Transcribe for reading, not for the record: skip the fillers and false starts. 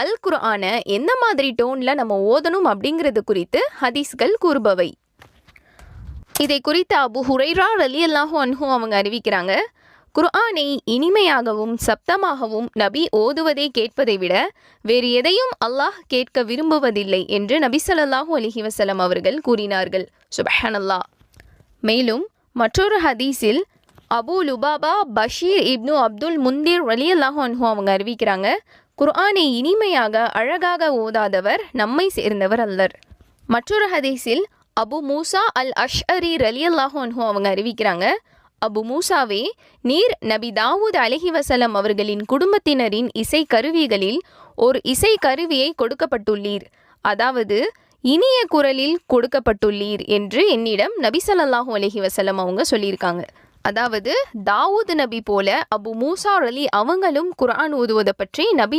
அல் குர்ஆனை எந்த மாதிரி டோனில் நம்ம ஓதணும் அப்படிங்கிறது குறித்து ஹதீஸ்கள் கூறுபவை. இதை குறித்து அபு ஹுரைரா ரலியல்லாஹு அன்ஹு அவங்க அறிவிக்கிறாங்க, குர்ஆனை இனிமையாகவும் சப்தமாகவும் நபி ஓதுவதை கேட்பதை விட வேறு எதையும் அல்லாஹ் கேட்க விரும்புவதில்லை என்று நபி ஸல்லல்லாஹு அலைஹி வஸல்லம் அவர்கள் கூறினார்கள். சுப்ஹானல்லாஹ். மேலும் மற்றொரு ஹதீஸில் அபு லுபாபா பஷீர் இப்னு அப்துல் முந்திர் ரலியல்லாஹு அன்ஹு அவங்க அறிவிக்கிறாங்க, குர்ஆனை இனிமையாக அழகாக ஓதாதவர் நம்மை சேர்ந்தவர் அல்லர். மற்றொரு ஹதீஸில் அபு மூசா அல் அஷ்அரி ரலியல்லாஹு அன்ஹு அவங்க அறிவிக்கிறாங்க, அபு மூசாவே, நீர் நபி தாவூத் அலைஹி வஸல்லம் அவர்களின் குடும்பத்தினரின் இசை கருவிகளில் ஒரு இசை கருவியை கொடுக்கப்பட்டுள்ளீர், அதாவது இனிய குரலில் கொடுக்கப்பட்டுள்ளீர் என்று என்னிடம் நபி ஸல்லல்லாஹு அலைஹி வஸல்லம் அவங்க சொல்லியிருக்காங்க. அதாவது தாவூத் நபி போல அபு மூசா ரலி அவங்களும் குர்ஆன் ஓதுவதை பற்றி நபி